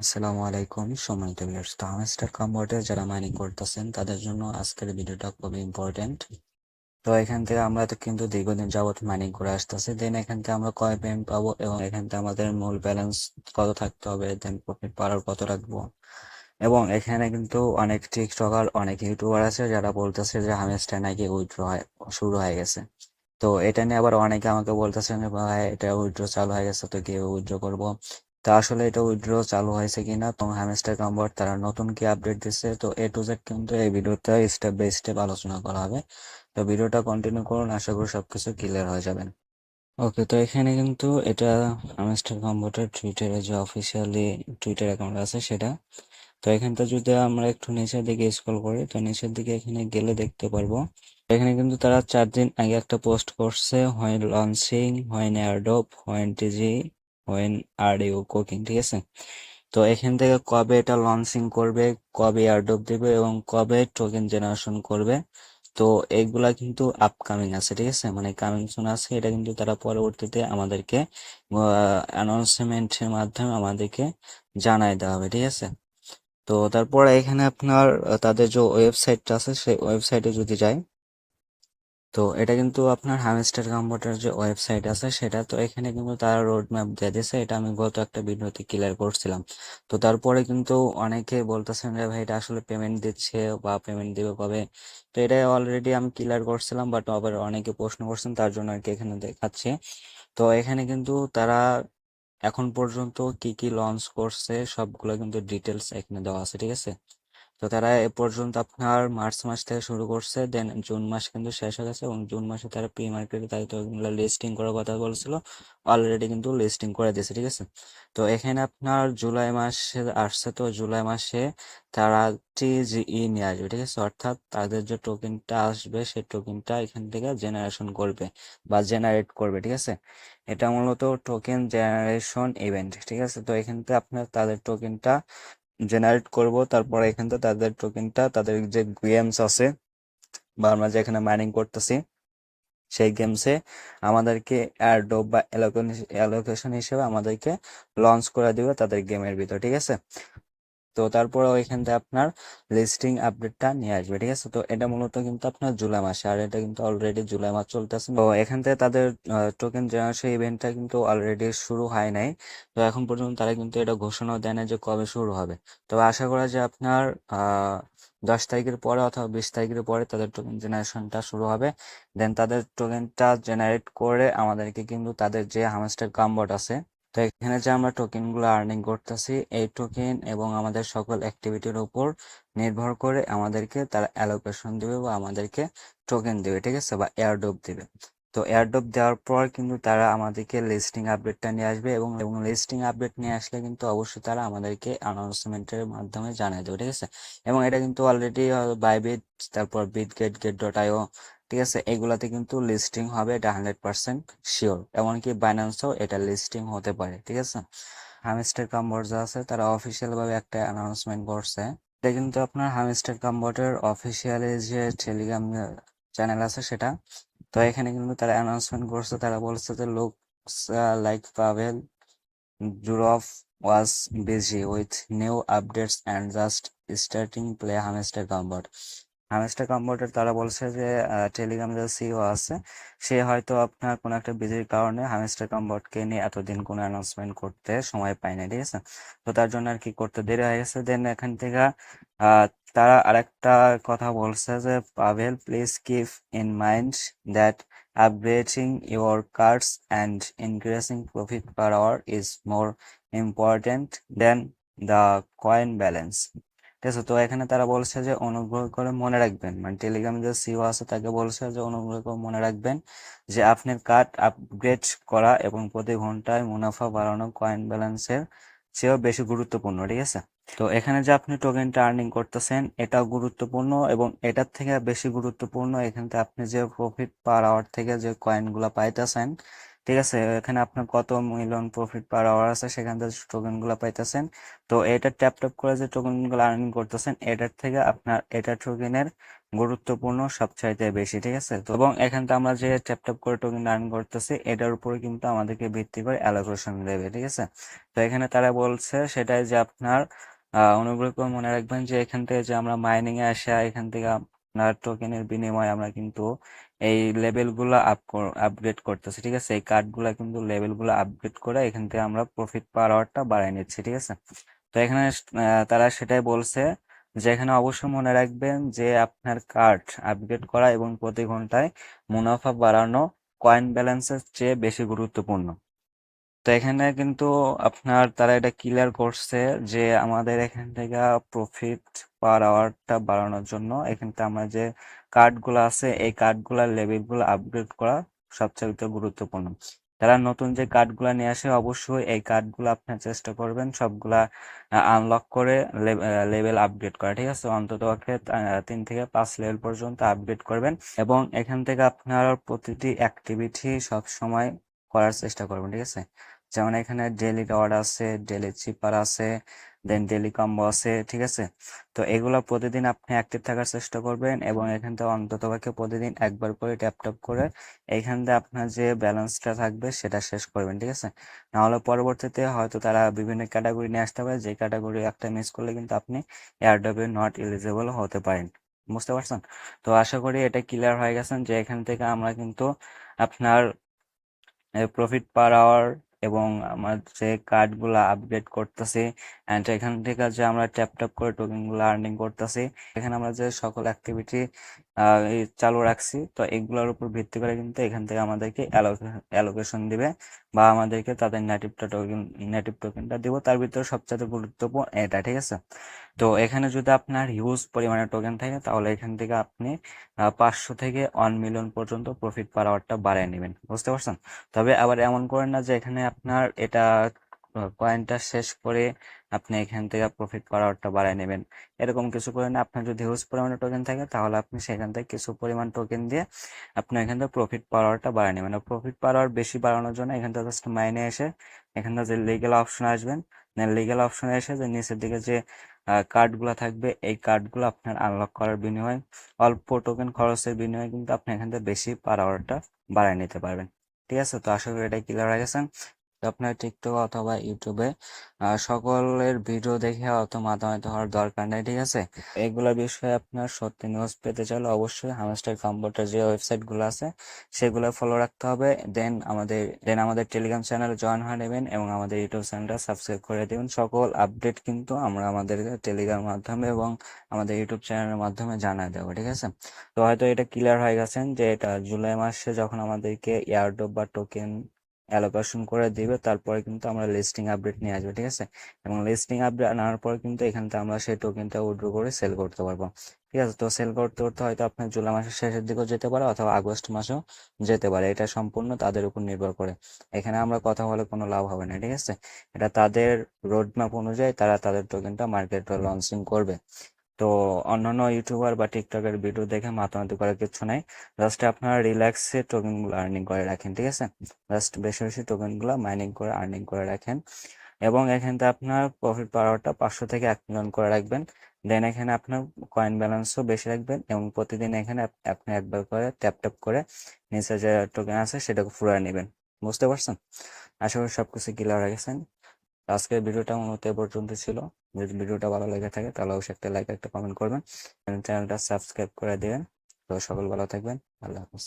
আসসালামু আলাইকুম সম্মানিত ভিউয়ার্স। তো হামস্টার কম্বোর্ডে যারা মাইনিং করতেছেন তাদের জন্য আজকের ভিডিওটা খুবই ইম্পর্টেন্ট। তো এখান থেকে আমরা তো কিন্তু দীর্ঘদিন যাবত মাইনিং করে আসতেছি। দেন এখান থেকে আমরা কয় পেমেন্ট পাবো এবং এখান থেকে আমাদের মূল ব্যালেন্স কত থাকতে হবে, দেন প্রফিট পাওয়ার কত রাখবো। এবং এখানে কিন্তু অনেক টিকটকার অনেক ইউটিউবার আছে যারা বলতেছে যে হামস্টার নাকি উইথড্র শুরু হয়ে গেছে। তো এটা নিয়ে আবার অনেকে আমাকে বলতেছেন যে ভাই এটা উইথড্র চালু হয়ে গেছে, তো কি উইথড্র করবো। তো আসলে এটা উইথড্র চালু হয়েছে কিনা, তো হ্যামস্টার কম্বোর্ড তারা নতুন কি আপডেট দিচ্ছে, তো এ টু জেড কিন্তু এই ভিডিওতে স্টেপ বাই স্টেপ আলোচনা করা হবে। তো ভিডিওটা কন্টিনিউ করুন, আশা করি সবকিছু ক্লিয়ার হয়ে যাবেন। ওকে, তো এখানে কিন্তু এটা হ্যামস্টার কম্বোর্ডের টুইটারে যে অফিসিয়ালি টুইটার অ্যাকাউন্ট আছে সেটা। তো এখানটা যদি আমরা একটু নিচের দিকে স্ক্রল করি, তো নিচের দিকে এখানে গেলে দেখতে পারবো এখানে কিন্তু তারা 4 দিন আগে একটা পোস্ট করছে, when launching, when airdrop, when TG, when are you cooking, ঠিক আছে। তো এখান থেকে কবে এটা লঞ্চিং করবে, কবে এয়ারড্রপ দেবে এবং কবে টোকেন জেনারেশন করবে, তো এগুলা কিন্তু আপকামিং আছে, ঠিক আছে, মানে কামিং সুন আছে। এটা কিন্তু তারা পরবর্তীতে আমাদেরকে অ্যানাউন্সমেন্টের মাধ্যমে আমাদেরকে জানাই দেওয়া হবে, ঠিক আছে। তো তারপর এখানে আপনার তাদের যে ওয়েবসাইটটা আছে সেই ওয়েবসাইটে যদি যাই, তো এটা কিন্তু আপনার হ্যামস্টার কম্বোর্ডের যে ওয়েবসাইট আছে সেটা। তো এখানে কিন্তু তারা রোড ম্যাপ দিয়ে দিয়েছে, এটা আমি গত একটা ভিডিওতে ক্লিয়ার করছিলাম। তো তারপরে কিন্তু অনেকে বলতেছেন যে ভাই এটা আসলে পেমেন্ট দিচ্ছে বা পেমেন্ট দিবে কবে। তো এটা অলরেডি আমি ক্লিয়ার করছিলাম, বাট আবার অনেকে প্রশ্ন করছেন, তার জন্য আর কি এখানে দেখাচ্ছি। তো এখানে কিন্তু তারা এখন পর্যন্ত কি কি লঞ্চ করছে সবগুলো কিন্তু ডিটেলস এখানে দেওয়া আছে, ঠিক আছে। তো তারা এ পর্যন্ত আপনার মার্চ মাস থেকে শুরু করছে, দেন জুন মাস কিন্তু শেষ হয়ে গেছে এবং জুন মাসে তারা প্রি মার্কেটে তাই তো লিস্টিং করার কথা বলছিল, অলরেডি কিন্তু লিস্টিং করে দিয়েছে, ঠিক আছে। তো এখানে আপনার জুলাই মাসে আসছে, তো জুলাই মাসে তারা টিজিই নিয়ে আসবে, ঠিক আছে, অর্থাৎ তাদের যে টোকেনটা আসবে সেই টোকেনটা এখান থেকে জেনারেশন করবে বা জেনারেট করবে, ঠিক আছে। এটা মূলত টোকেন জেনারেশন ইভেন্ট, ঠিক আছে। তো এখান থেকে আপনার তাদের টোকেনটা জেনারেট করব, তারপর এখান থেকে তাদের টোকেনটা, তাদের যে গেমস আছে বা আমরা যেখানে মাইনিং করতেছি সেই গেমসে আমাদেরকে এয়ারড্রপ বা অ্যালোকেশন হিসেবে আমাদেরকে লঞ্চ করে দিবে তাদের গেমের ভিতর, ঠিক আছে। তো তারপরে ওইখান থেকে আপনার লিস্টিং আপডেটটা নিয়ে আসবে, ঠিক আছে। তো এটা মূলত কিন্তু আপনার জুলাই মাসে, আর এটা কিন্তু অলরেডি জুলাই মাস চলতেছে। তো এখান থেকে তাদের টোকেন জেনারেশন ইভেন্টটা কিন্তু অলরেডি শুরু হয় নাই। তো এখন পর্যন্ত তারা কিন্তু এটা ঘোষণাও দেয় না যে কবে শুরু হবে। তো আশা করা যে আপনার 10 তারিখের পরে অথবা 20 তারিখের পরে তাদের টোকেন জেনারেশনটা শুরু হবে। দেন তাদের টোকেনটা জেনারেট করে আমাদেরকে কিন্তু তাদের যে হামস্টার কামবট আছে, তো এখানে যে আমরা টোকেন গুলো আর্নিং করতেছি এই টোকেন এবং আমাদের সকল অ্যাক্টিভিটির উপর নির্ভর করে আমাদেরকে তারা অ্যালোকেশন দিবে বা আমাদেরকে টোকেন দিবে, ঠিক আছে, বা এয়ারড্রপ দিবে। তো এয়ারড্রপ দেওয়ার পর কিন্তু তারা আমাদেরকে লিস্টিং আপডেটটা নিয়ে আসবে এবং এবং লিস্টিং আপডেট নিয়ে আসলে কিন্তু অবশ্যই তারা আমাদেরকে অ্যানাউন্সমেন্টের মাধ্যমে জানিয়ে দেবে, ঠিক আছে। এবং এটা কিন্তু অলরেডি বাইবিট, তারপর বিটগেট, গেট.io, ঠিক আছে, এগুলাতে কিন্তু লিস্টিং হবে, এটা 100% শিওর। এমনকি বাইন্যান্সও এটা লিস্টিং হতে পারে, ঠিক আছে। হামস্টার কম্বোর্ড যা আছে তারা অফিসিয়াল ভাবে একটা অ্যানাউন্সমেন্ট করছে। এটা কিন্তু আপনার হামস্টার কম্বোর্ডের অফিসিয়ালি যে টেলিগ্রাম চ্যানেল আছে সেটা। তো এখানে কিন্তু তারা অ্যানাউন্সমেন্ট করছে, তারা বলছে যে looks like Pavel Durov was busy with new updates and just starting play Hamster Combat. Hamster কম্বোর্ডের তারা বলছে যে টেলিগ্রাম যে সিইও আছে সে হয়তো আপনার কোনো একটা বিজির কারণে হামস্টার কম্বোর্ডকে নিয়ে এতদিন কোনো অ্যানাউন্সমেন্ট করতে সময় পায়নি, ঠিক আছে। তো তার জন্য আর কি করতে দেরি হয়ে গেছে। দেন এখান থেকে আহ, তারা আরেকটা কথা বলছে যে Pavel please keep in mind that upgrading your cards and increasing profit per hour is more important than the coin balance, ঠিক আছে। তো এখানে তারা বলছে যে অনুগ্রহ করে মনে রাখবেন, মানে টেলিগ্রামে যে সিও আছে তাকে বলছে যে অনুগ্রহ করে মনে রাখবেন যে আপনার কার্ড আপগ্রেড করা এবং প্রতি ঘন্টায় মুনাফা বাড়ানো কয়েন ব্যালেন্সের চেয়েও বেশি গুরুত্বপূর্ণ, ঠিক আছে। তো এখানে যে আপনি টোকেনটা আর্নিং করতেছেন এটাও গুরুত্বপূর্ণ এবং এটার থেকে বেশি গুরুত্বপূর্ণ এখান থেকে আপনি যে প্রফিট পার আওয়ার থেকে যে কয়েনগুলো পাইতেছেন, ঠিক আছে, এখানে আপনার কত মিলিয়ন প্রফিট পার আওয়ার আছে সেখান থেকে টোকেন গুলা পাইতেছেন। তো এটা ট্যাপ ট্যাপ করে যে টোকেন গুলো আর্নিং করতেছেন, এটার থেকে আপনার এটা টোকেনের গুরুত্বপূর্ণ সবচাইতে বেশি। ঠিক আছে, তো এবং এখান থেকে আমরা যে ট্যাপ ট্যাপ করে টোকেন আর্ন করতেছি এটার উপরে কিন্তু আমাদেরকে ভিত্তি করে অ্যালোকেশন দেবে। ঠিক আছে, তো এখানে তারা বলছে সেটাই যে আপনার অনুগ্রহ করে মনে রাখবেন যে এখান থেকে যে আমরা মাইনিং এ আসা, এখান থেকে আপনার টোকেনের বিনিময়ে আমরা কিন্তু এই লেভেল গুলা আপগ্রেড করতেছি। ঠিক আছে, এই কার্ড গুলা কিন্তু লেভেল গুলা আপগ্রেড করে এখান থেকে আমরা প্রফিট পার আওয়ারটা বাড়াই নিচ্ছি। ঠিক আছে, তো এখানে তারা সেটাই বলছে যে এখানে অবশ্যই মনে রাখবেন যে আপনার কার্ড আপগ্রেড করা এবং প্রতি ঘন্টায় মুনাফা বাড়ানো কয়েন ব্যালেন্সের চেয়ে বেশি গুরুত্বপূর্ণ। তো এখানে কিন্তু আপনার তারা এটা ক্লিয়ার করছে যে আমাদের এখান থেকে প্রফিট পার আওয়ারটা বাড়ানোর জন্য এখান থেকে আমরা যে কার্ডগুলো আছে এই কার্ডগুলোর লেভেলগুলো আপগ্রেড করা সবচেয়ে গুরুত্বপূর্ণ। তারা নতুন যে কার্ডগুলো নিয়ে আসে অবশ্যই এই কার্ডগুলো আপনার চেষ্টা করবেন সবগুলা আনলক করে লেভেল আপগ্রেড করা। ঠিক আছে, অন্তত 3 থেকে 5 লেভেল পর্যন্ত আপগ্রেড করবেন এবং এখান থেকে আপনার প্রতিটি অ্যাক্টিভিটি সব সময় করার চেষ্টা করবেন। ঠিক আছে, যেমন এখানে ডেলি রিওয়ার্ড আছে, ডেলি চিপার আছে, দেন ডেলি কম্বো আছে। ঠিক আছে, তো এগুলো প্রতিদিন আপনি অ্যাক্টিভ থাকার চেষ্টা করবেন এবং এখান থেকে অন্তত পক্ষে প্রতিদিন একবার করে ট্যাপ ট্যাপ করে এইখান থেকে আপনার যে ব্যালেন্সটা থাকবে সেটা শেষ করবেন। ঠিক আছে, নাহলে পরবর্তীতে হয়তো তারা বিভিন্ন ক্যাটাগরি নিয়ে আসতে পারে, যে ক্যাটাগরি একটা মিস করলে কিন্তু আপনি এয়ারড্রপে নট এলিজিবল হতে পারেন। বুঝতে পারছেন? তো আশা করি এটা ক্লিয়ার হয়ে গেছেন যে এখান থেকে আমরা কিন্তু আপনার প্রফিট পার আওয়ার এবং আমার যে কার্ডগুলা আপগ্রেড করতেছি এন্ড এখান থেকে যে আমরা ট্যাপ ট্যাপ করে টোকেন গুলো আর্নিং করতেছি, এখানে আমরা যে সকল অ্যাক্টিভিটি চালু রাখছি, তো এগুলোর উপর ভিত্তি করে কিন্তু এখান থেকে আমাদেরকে অ্যালোকেশন দিবে বা আমাদেরকে তাদের নেটিভ টোকেনটা দিব। তার ভিতরে সবচেয়ে গুরুত্বপূর্ণ এটা। ঠিক আছে, তো এখানে যদি আপনার হিউজ পরিমাণে টোকেন থাকে তাহলে এখান থেকে আপনি 500 থেকে 1 মিলিয়ন পর্যন্ত প্রফিট পার আওয়ারটা বাড়িয়ে নেবেন। বুঝতে পারছেন? তবে আবার এমন করেন না যে এখানে আপনার এটা কয়েনটা শেষ করে আপনি এখান থেকে প্রফিট পার আওয়ারটা বাড়ায় নেবেন, এরকম কিছু করেন না। আপনার যদি হিউজ পরিমাণে টোকেন থাকে তাহলে আপনি সেখান থেকে কিছু পরিমাণ টোকেন দিয়ে আপনি এখান থেকে প্রফিট পার আওয়ারটা বাড়ায় নেবেন। প্রফিট পার আওয়ার বেশি বাড়ানোর জন্য এখান থেকে জাস্ট মাইনে এসে এখান থেকে যে লিগেল অপশন আসবেন, লিগেল অপশনে এসে যে নিচের দিকে যে কার্ডগুলো থাকবে এই কার্ডগুলো আপনার আনলক করার বিনিময়ে অল্প টোকেন খরচের বিনিময়ে কিন্তু আপনি এখান থেকে বেশি পার আওয়ারটা বাড়ায় নিতে পারবেন। ঠিক আছে, তো আশা করি এটা ক্লিয়ার হয়ে গেছে। তো আপনার টিকটক অথবা ইউটিউবে সকলের ভিডিও দেখে অত মাতামাতি হওয়ার দরকার নেই। ঠিক আছে, এগুলা বিষয়ে আপনার সত্যি নিউজ পেতে চাইলে অবশ্যই হামস্টার কম্পিউটার যে ওয়েবসাইট গুলো আছে সেগুলো ফলো রাখতে হবে। দেন আমাদের টেলিগ্রাম চ্যানেলে জয়েন হয়ে নেবেন এবং আমাদের ইউটিউব চ্যানেলটা সাবস্ক্রাইব করে দেবেন। সকল আপডেট কিন্তু আমরা আমাদের টেলিগ্রাম মাধ্যমে এবং আমাদের ইউটিউব চ্যানেলের মাধ্যমে জানাই দেবো। ঠিক আছে, তো হয়তো এটা ক্লিয়ার হয়ে গেছেন যে এটা জুলাই মাসে যখন আমাদেরকে এয়ারড্রপ বা টোকেন অ্যালোকেশন করে দিবে তারপরে কিন্তু আমরা লিস্টিং আপডেট নিয়ে আসবো। ঠিক আছে, এবং লিস্টিং আপডেট আনার পর কিন্তু এখান থেকে আমরা সেই টোকেনটা উইথড্র করে সেল করতে পারবো। ঠিক আছে, তো সেল করতে করতে হয়তো আপনার জুলাই মাসের শেষের দিকেও যেতে পারে অথবা আগস্ট মাসেও যেতে পারে, এটা সম্পূর্ণ তাদের উপর নির্ভর করে। এখানে আমরা কথা বলে কোনো লাভ হবে না। ঠিক আছে, এটা তাদের রোডম্যাপ অনুযায়ী তারা তাদের টোকেনটা মার্কেটে লঞ্চিং করবে। তো অন্যান্য ইউটিউবার বা টিকটকের ভিডিও দেখে মাতামাতি করার কিছু নাই। জাস্ট আপনারা রিল্যাক্সে টোকেন গুলো আর্নিং করে রাখেন। ঠিক আছে, জাস্ট বেশি বেশি টোকেন গুলো মাইনিং করে আর্নিং করে রাখেন এবং এখান থেকে আপনার প্রফিট পাওয়ারটা 500 থেকে 1 মিলিয়ন করে রাখবেন। দেন এখানে আপনার কয়েন ব্যালেন্সও বেশি রাখবেন এবং প্রতিদিন এখানে আপনি একবার করে ট্যাপ ট্যাপ করে নিচে যে টোকেন আছে সেটাকে ফুরিয়ে নেবেন। বুঝতে পারছেন? আশা করি সবকিছু ক্লিয়ার হয়ে গেছেন। আজকের ভিডিওটা মূলত এ পর্যন্ত ছিল। যদি ভিডিওটা ভালো লেগে থাকে তাহলে অবশ্যই একটা লাইক একটা কমেন্ট করবেন, চ্যানেলটা সাবস্ক্রাইব করে দেবেন। তো সকল ভালো থাকবেন, আল্লাহ হাফিজ।